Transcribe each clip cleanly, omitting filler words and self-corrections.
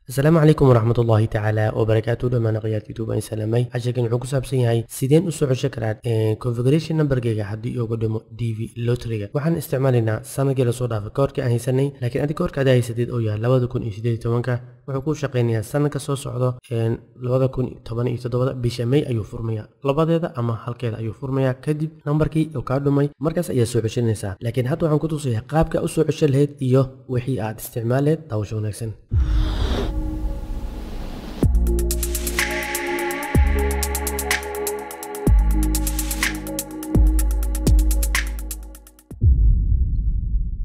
السلام عليكم ورحمة الله تعالى وبركاته. لما قيادة يوتيوب إن سلامي عشان wuxuu ku saabsan yahay sideen u soo ceshan karaa configuration numberkayga haddii uu qadamo DV lottery-ga. Waxaan isticmaalaynaa sanadkii la soo dhaafay koodhka aan haysanay, laakiin adiga koodhka aad haysatid oo yahay 2018 wuxuu ku shaqeynayaa sanadka soo socdo 2017 bisha May ayuu furmayaa. Labadeeda ama halkeeda ayuu furmayaa kadib numberkii uu ka dhumay markaas ayaa soo ceshanaysaa. Laakiin hadda waxaan ku tusayaa qaabka u soo ceshan lahayd iyo wixii aad isticmaaleed daawasho wanaagsan.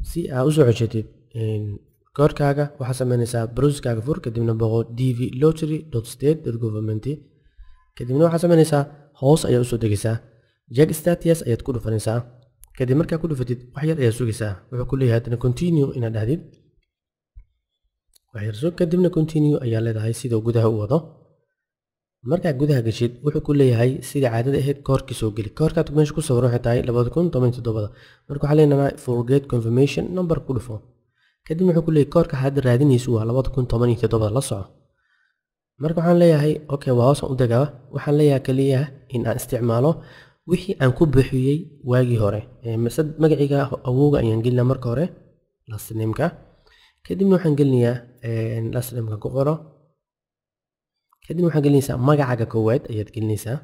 si aad u soo ceshatid koodhkaaga waxaad samaynaysaa browserkaaga fur kadibna boqo dvlottery.state.government kadibna waxaad samaynaysaa hoos ayaa usoo degaysaa jag status ayaad ku dhufanaysaa kadib markaa ku dhufatid wax yar ayaa sugaysaa wuxuu ku leeyahay hadana continue inaad dhahdid wax yar sug kadibna continue ayaa leedahay sidoo gudaha u wado markaa gudaha gashid wuxuu ku leeyahay sida caadada ahayd koodhkii soo geli koodhkaad meesha ku sawiran waxay tahay 2017 marka waxaa leenahay forget confirmation number ku dhufo kadib wuxuu ku leeyahay koodhka hadda raadinaysu waa 2017 la soco marka waxaan leeyahay okay waa hoos u degaa waxaan leeyahay kaliya in aan isticmaalo wixii aan ku bixiyay waagii hore magaciga awowga ayaan gelinaa marka hore last name-ka kadibna waxaan gelinayaa last name-ka ku qoro kadib waxaad gelinaysaa magacaaga koowaad ayaad gelinaysaa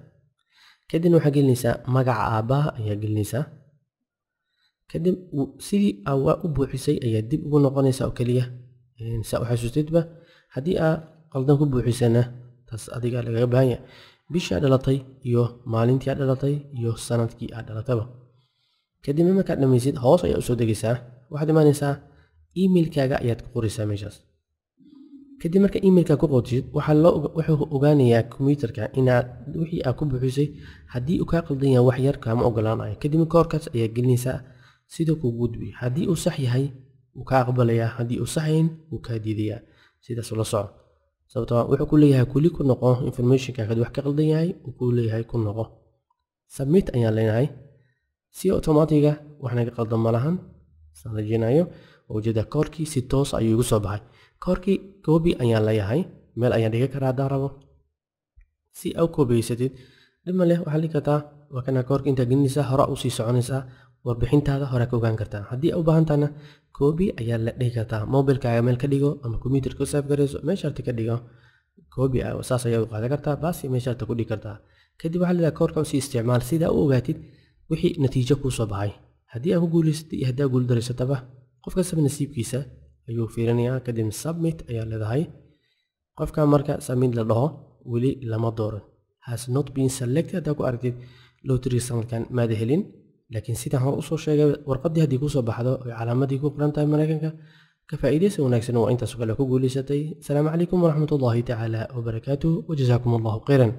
kadibna waxaad gelinaysaa magaca aabaha ayaad gelinaysaa kadib sidii aad u buuxisay ayaad dib ugu noqonaysaa oo kaliya saa u xasuustidba haddii aad qaldan ku buuxisana taas adiga lagaga baahan yahay bishii aad dhalatay iyo maalintii aad dhalatay iyo sanadkii aad dhalataba kadibna markaad dhamaysid hoos ayaa usoo degaysaa waxaad imaanaysaa emailkaaga ayaad ku qoraysaa meeshaas kadib marka emailka ku qootid wuxuu ogaanayaa computerka inaad wixii aad ku buuxisay haddii uu ka qaldan yahay wax yar kaama ogolaanayo kadib koodhkaas ayaa gelinaysaa sida ku gudbi haddii uu sax yahay wuu ka aqbalayaa haddii uu saxayn wuu ka diidayaa sidaas la soco sababtoo wuxuu ku leeyahay kulli ku noqo informationka kad wax ka qaldan yahay uu ku leeyahay ku noqo submit ayaan leenahay si automatic wax naga qaldan ma lahan sanadjinayo wajida koodhkii si toos ayuu igu soo baxay koodhkii copy ayaan leeyahay meel ayaan dhiga karaa haddaan rabo si aad copy-satid dhib ma leh waxaad dhigi kartaa waa kana koodhka intaad gelinaysaa hore usii soconaysaa warbixintaada hore ka ogaan kartaa haddii aad u baahan tahana copy ayaa la dhihi kartaa mobilkaaga meel ka dhigo ama computerka ku save garayso meeshaarta ka dhigo copy saas ayaa u qaadan kartaa baasi meeshaarta ku dhigi kartaa kadib waxaad leedahay koodhka usii isticmaal sidaa u ogaatid wixii natiijo kuu soo baxay haddii aad ku guulaysatay iyo haddii aad guuldareysataba qof kastaba nasiibkiisa ayuu fiirinayaa kadib submit ayaa leedahay qofka marka submit la dhaho weli lama dooran has not been selected hadaa ku aragtid lottery sanadkan maada helin laakiin sidaan hore usoo sheegay warqadii haddii kusoo baxdo oy calaamadii ku qoran tahay maraykanka ka faa'iidaysa wanaagsan waa intaas kale ku guulaysatay asalaamu calaykum waraxmatullaahi tacaala wabarakaatuh wajazaakum allahu khayran